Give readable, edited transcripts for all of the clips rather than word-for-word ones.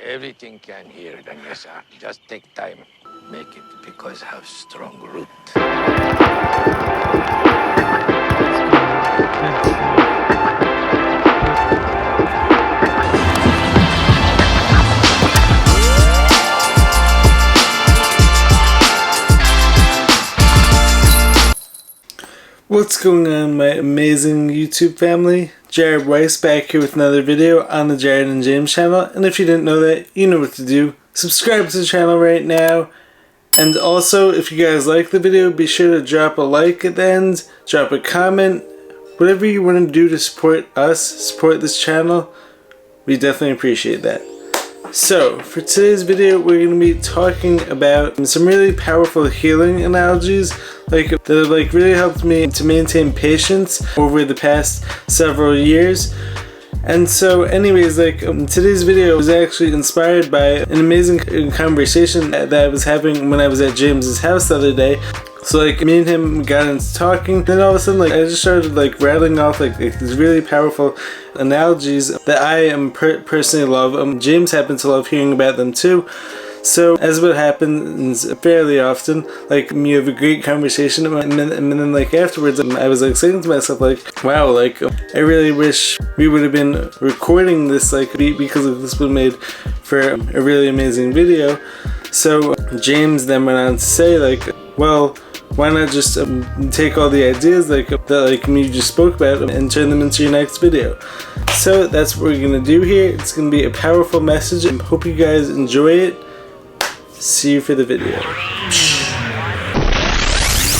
Everything can hear, Danyasa. Just take time. Make it because have strong root. What's going on, my amazing YouTube family? Jared Weiss back here with another video on the Jared and James channel, and if you didn't know that, you know what to do. Subscribe to the channel right now, and also if you guys like the video, be sure to drop a like at the end, drop a comment, whatever you want to do to support us, support this channel, we definitely appreciate that. So, for today's video, we're going to be talking about some really powerful healing analogies that have really helped me to maintain patience over the past several years. And so anyways, today's video was actually inspired by an amazing conversation that I was having when I was at James's house the other day. So me and him got into talking, then all of a sudden I just started rattling off these really powerful analogies that I personally love. James happens to love hearing about them too. So as what happens fairly often, you have a great conversation, and then afterwards I was saying to myself wow, I really wish we would have been recording this because this would have made for a really amazing video. So James then went on to say well, why not just take all the ideas that you just spoke about and turn them into your next video. So that's what we're gonna do here. It's gonna be a powerful message, and hope you guys enjoy it. See you for the video.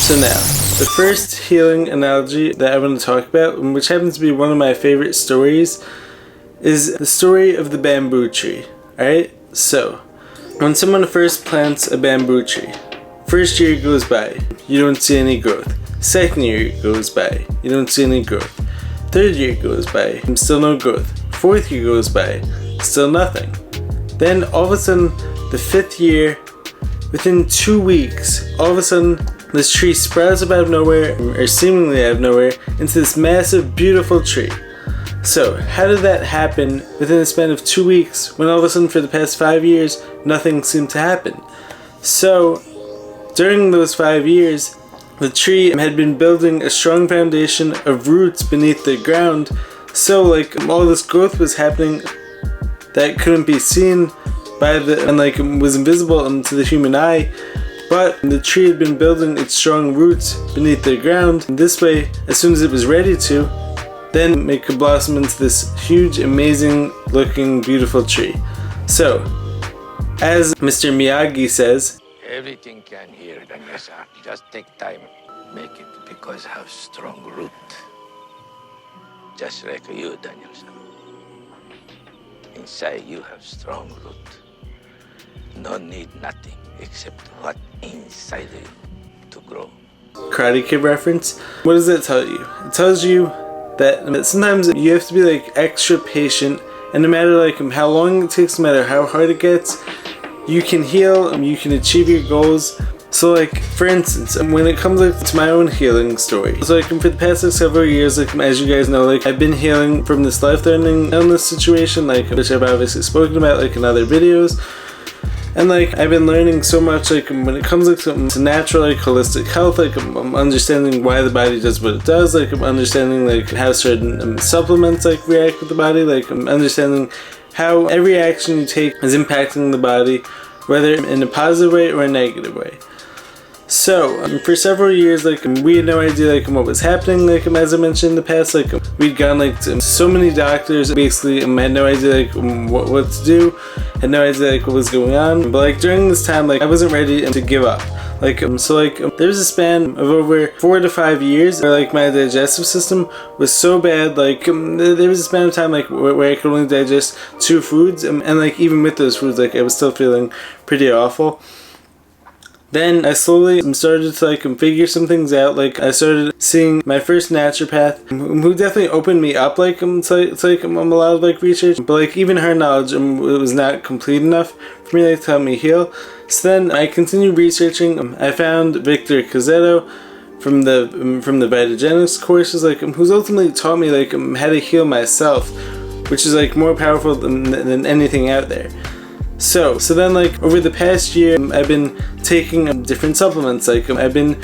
So now, the first healing analogy that I want to talk about, which happens to be one of my favorite stories, is the story of the bamboo tree. Alright? So, when someone first plants a bamboo tree, first year goes by, you don't see any growth. Second year goes by, you don't see any growth. Third year goes by, still no growth. Fourth year goes by, still nothing. Then all of a sudden, the fifth year, within 2 weeks, all of a sudden this tree sprouts up out of nowhere, or seemingly out of nowhere, into this massive, beautiful tree. So, how did that happen within a span of 2 weeks, when all of a sudden for the past 5 years, nothing seemed to happen? So, during those 5 years, the tree had been building a strong foundation of roots beneath the ground, so all this growth was happening that couldn't be seen by and was invisible to the human eye, but the tree had been building its strong roots beneath the ground, and this way, as soon as it was ready to, then it could blossom into this huge, amazing looking, beautiful tree. So, as Mr. Miyagi says, everything can hear, Danyasa. Just take time. Make it because have strong root. Just like you, Danyasa. Inside you have strong root. No need nothing except what inside you to grow. Karate Kid reference. What does that tell you? It tells you that sometimes you have to be extra patient, and no matter how long it takes, no matter how hard it gets, you can heal, you can achieve your goals. So for instance, when it comes to my own healing story, so for the past several years, as you guys know, I've been healing from this life-threatening illness situation, which I've obviously spoken about in other videos. And I've been learning so much when it comes to natural holistic health, I'm understanding why the body does what it does, I'm understanding how certain supplements react with the body, I'm understanding how every action you take is impacting the body, whether in a positive way or a negative way. So, for several years, we had no idea, what was happening, as I mentioned in the past, we'd gone, to so many doctors, basically, had no idea, what to do, had no idea, what was going on, but, during this time, I wasn't ready to give up. There was a span of over 4 to 5 years where, my digestive system was so bad, there was a span of time, where I could only digest 2 foods, and even with those foods, I was still feeling pretty awful. Then I slowly started to figure some things out. I started seeing my first naturopath, who definitely opened me up to a lot of research, but even her knowledge was not complete enough for me to help me heal. So then I continued researching. I found Victor Cazzetto from the Vitagenics courses, who's ultimately taught me how to heal myself, which is more powerful than anything out there. So then like over the past year, I've been taking different supplements. Like I've been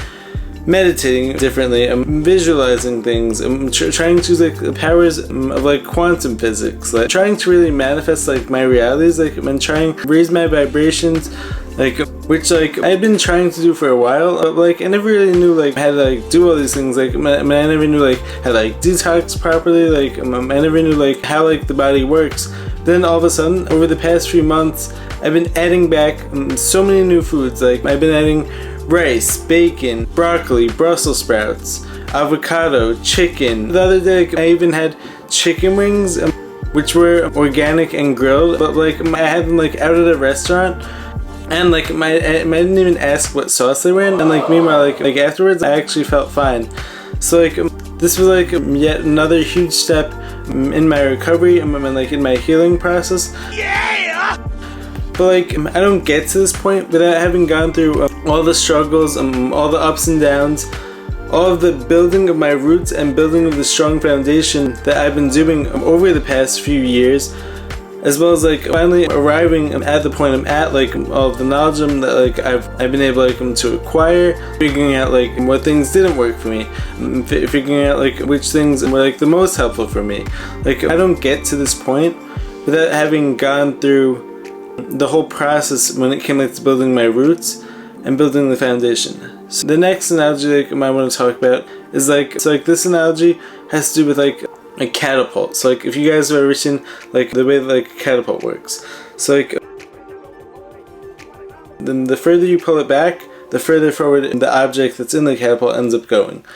meditating differently. I'm visualizing things. I'm trying to use like the powers of like quantum physics. Like trying to really manifest like my realities. Like I'm trying to raise my vibrations. Like which like I've been trying to do for a while. But like I never really knew like how to like do all these things. Like I never knew like how to like detox properly. Like I never knew like how like the body works. Then all of a sudden, over the past few months, I've been adding back so many new foods. Like I've been adding rice, bacon, broccoli, Brussels sprouts, avocado, chicken. The other day, I even had chicken wings, which were organic and grilled. But like I had them like out at a restaurant, and like I didn't even ask what sauce they were in. And like meanwhile, like afterwards, I actually felt fine. So like this was like yet another huge step in my recovery and like in my healing process. Yeah! But like I don't get to this point without having gone through all the struggles, all the ups and downs, all of the building of my roots and building of the strong foundation that I've been doing over the past few years, as well as like finally arriving at the point I'm at, like all of the knowledge that like I've been able like to acquire, figuring out like what things didn't work for me, figuring out like which things were like the most helpful for me. Like I don't get to this point without having gone through the whole process when it came like to building my roots and building the foundation. So the next analogy like I might want to talk about is like, so like this analogy has to do with like a catapult. So like if you guys have ever seen like the way that like a catapult works, so like then the further you pull it back, the further forward the object that's in the catapult ends up going.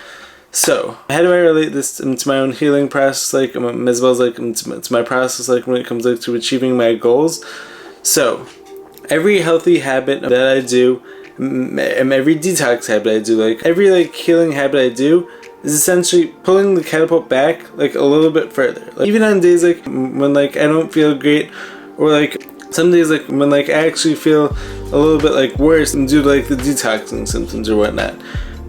So how do I relate this to my own healing process, like as well as like to my process like when it comes like to achieving my goals? So every healthy habit that I do, every detox habit I do, like every like healing habit I do is essentially pulling the catapult back like a little bit further. Like, even on days like when like I don't feel great, or like some days like when like I actually feel a little bit like worse due to like the detoxing symptoms or whatnot.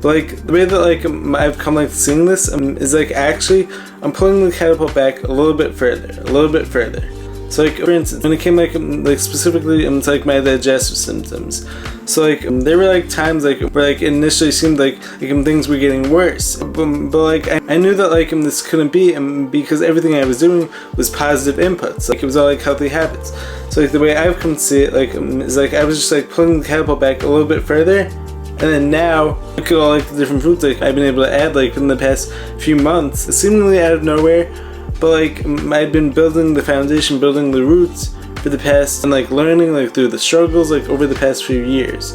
But like the way that like I've come like seeing this is like actually I'm pulling the catapult back a little bit further. So like for instance, when it came like specifically to like my digestive symptoms, so like there were like times like where like it initially seemed like things were getting worse, but like I knew that like this couldn't be, because everything I was doing was positive inputs, like it was all like healthy habits. So like the way I've come to see it like is like I was just like pulling the catapult back a little bit further, and then now look at all like the different foods like I've been able to add like in the past few months, seemingly out of nowhere. But like I've been building the foundation, building the roots for the past, and like learning like through the struggles like over the past few years.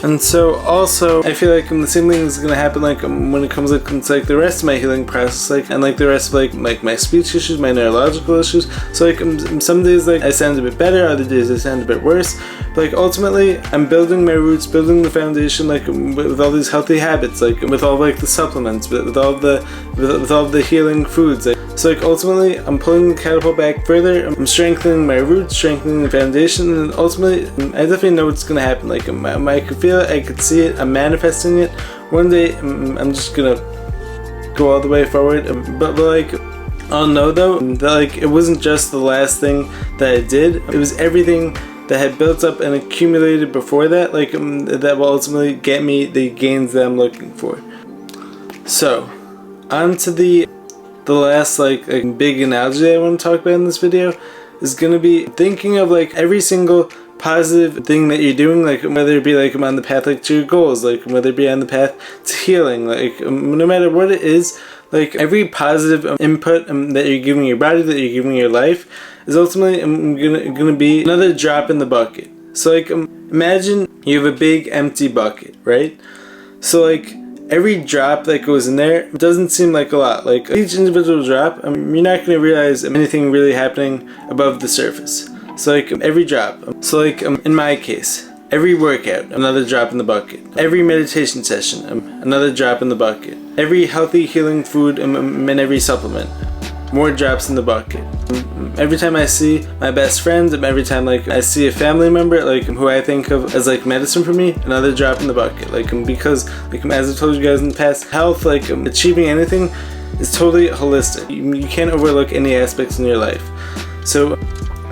And so also I feel like the same thing is gonna happen like when it comes like to like the rest of my healing process, like and like the rest of like my speech issues, my neurological issues. So like some days like I sound a bit better, other days I sound a bit worse. But like ultimately I'm building my roots, building the foundation like with all these healthy habits, like with all like the supplements, with all the healing foods. Like, so like ultimately I'm pulling the catapult back further, I'm strengthening my roots, strengthening the foundation, and ultimately I definitely know what's gonna happen. Like I could feel it, I could see it, I'm manifesting it. One day I'm just gonna go all the way forward, but like I'll know though that like it wasn't just the last thing that I did, it was everything that had built up and accumulated before that, like that will ultimately get me the gains that I'm looking for. So on to the last like big analogy I want to talk about in this video is gonna be thinking of like every single positive thing that you're doing, like whether it be like on the path like to your goals, like whether it be on the path to healing, like no matter what it is, like every positive input that you're giving your body, that you're giving your life, is ultimately gonna be another drop in the bucket. So like imagine you have a big empty bucket, right? So like every drop that goes in there doesn't seem like a lot. Like each individual drop, you're not gonna realize anything really happening above the surface. So like every drop, so like in my case, every workout, another drop in the bucket. Every meditation session, another drop in the bucket. Every healthy healing food and every supplement, more drops in the bucket. Every time I see my best friend, every time like I see a family member like who I think of as like medicine for me, another drop in the bucket. Like because like as I've told you guys in the past, health, like achieving anything is totally holistic. You can't overlook any aspects in your life. So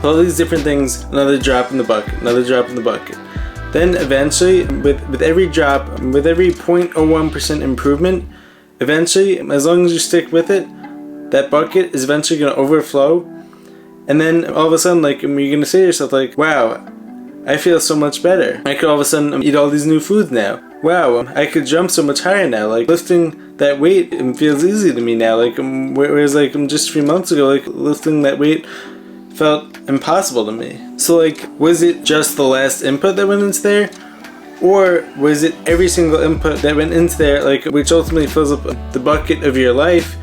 all these different things, another drop in the bucket, another drop in the bucket. Then eventually, with every drop, with every 0.01% improvement, eventually, as long as you stick with it, that bucket is eventually going to overflow. And then all of a sudden, like, you're going to say to yourself, like, wow, I feel so much better. I could all of a sudden eat all these new foods now. Wow, I could jump so much higher now. Like, lifting that weight feels easy to me now. Like, whereas like just 3 months ago, like, lifting that weight felt impossible to me. So like, was it just the last input that went into there? Or was it every single input that went into there, like, which ultimately fills up the bucket of your life,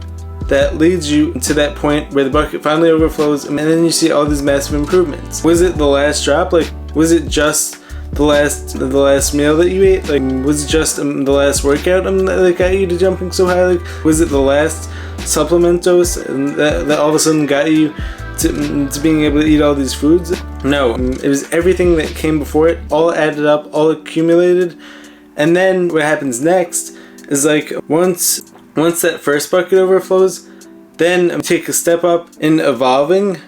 that leads you to that point where the bucket finally overflows, and then you see all these massive improvements? Was it the last drop? Like, was it just the last meal that you ate? Like, was it just the last workout that got you to jumping so high? Like, was it the last supplement dose that all of a sudden got you to being able to eat all these foods? No, it was everything that came before it, all added up, all accumulated. And then what happens next is, like, once that first bucket overflows, then take a step up in evolving,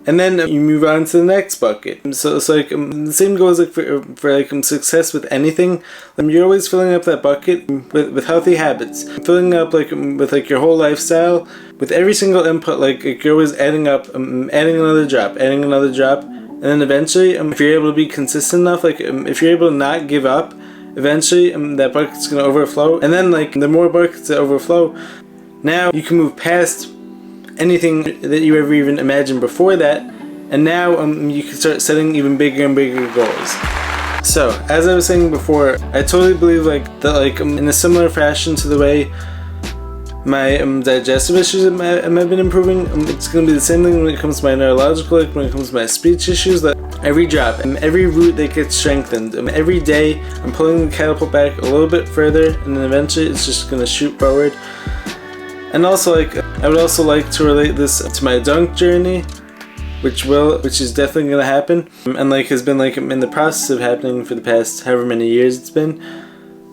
and then you move on to the next bucket. So it's like the same goes like for success with anything. You're always filling up that bucket with healthy habits, filling up like with like your whole lifestyle, with every single input. Like you're always adding up, adding another drop, and then eventually, if you're able to be consistent enough, like if you're able to not give up, eventually that bucket's gonna overflow. And then like the more buckets that overflow, now you can move past anything that you ever even imagined before that, and now you can start setting even bigger and bigger goals. So as I was saying before, I totally believe like that, like in a similar fashion to the way my digestive issues have been improving, it's going to be the same thing when it comes to my neurological, like when it comes to my speech issues. That every drop and every root that gets strengthened, every day I'm pulling the catapult back a little bit further, and then eventually it's just going to shoot forward. And also, like, I would also like to relate this to my dunk journey, which is definitely going to happen, and like has been like in the process of happening for the past however many years it's been.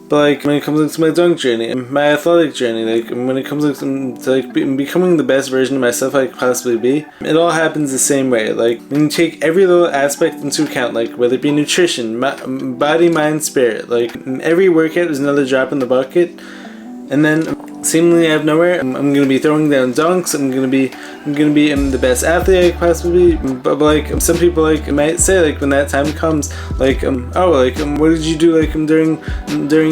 But like when it comes to my dunk journey, my athletic journey, like when it comes to like becoming the best version of myself I could possibly be, it all happens the same way. Like when you take every little aspect into account, like whether it be nutrition, body, mind, spirit, like every workout is another drop in the bucket. And then seemingly out of nowhere, I'm gonna be throwing down dunks. I'm gonna be the best athlete I could possibly be. But like some people like might say, like when that time comes, like what did you do like during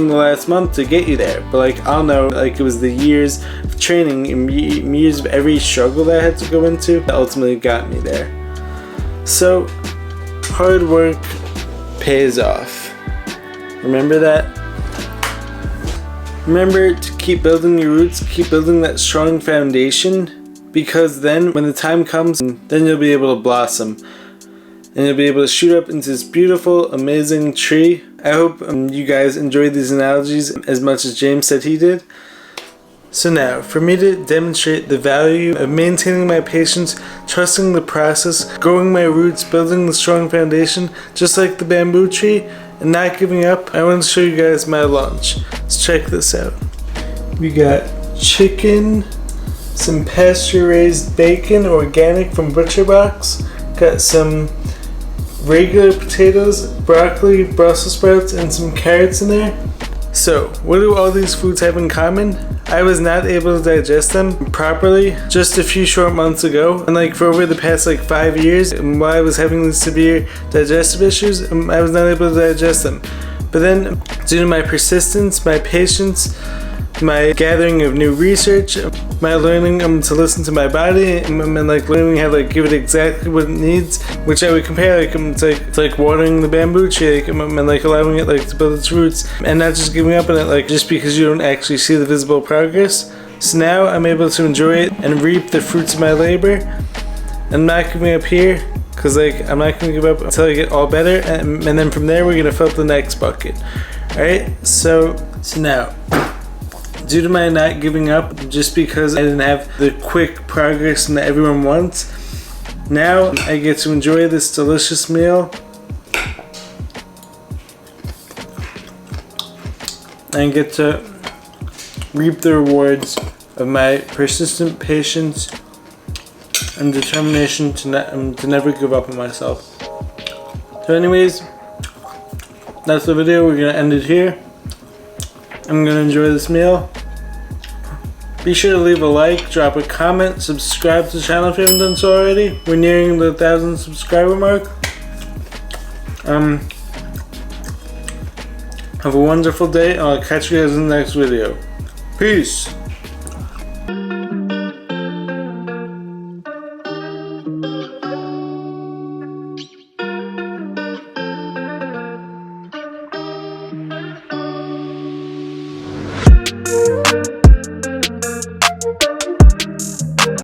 the last month to get you there? But like I'll know, like it was the years of training and years of every struggle that I had to go into that ultimately got me there. So hard work pays off. Remember that. Remember to keep building your roots, keep building that strong foundation, because then when the time comes, then you'll be able to blossom and you'll be able to shoot up into this beautiful, amazing tree. I hope you guys enjoyed these analogies as much as James said he did. So now, for me to demonstrate the value of maintaining my patience, trusting the process, growing my roots, building the strong foundation, just like the bamboo tree, and not giving up, I want to show you guys my lunch. Let's check this out. We got chicken, some pasture-raised bacon, organic from Butcher Box. Got some regular potatoes, broccoli, Brussels sprouts, and some carrots in there. So, what do all these foods have in common? I was not able to digest them properly just a few short months ago, and like for over the past like 5 years, while I was having these severe digestive issues, I was not able to digest them. But then, due to my persistence, my patience, my gathering of new research, my learning to listen to my body, and like learning how to like give it exactly what it needs, which I would compare like to like watering the bamboo tree, like, and like allowing it like to build its roots, and not just giving up on it like just because you don't actually see the visible progress. So now I'm able to enjoy it and reap the fruits of my labor. I'm not giving up here, because like I'm not going to give up until I get all better, and then from there we're going to fill up the next bucket. Alright, so now, due to my not giving up, just because I didn't have the quick progress that everyone wants, now I get to enjoy this delicious meal and get to reap the rewards of my persistent patience and determination to never give up on myself. So anyways, that's the video. We're gonna end it here. I'm gonna enjoy this meal. Be sure to leave a like, drop a comment, subscribe to the channel if you haven't done so already. We're nearing the 1,000 subscriber mark. Have a wonderful day. I'll catch you guys in the next video. Peace.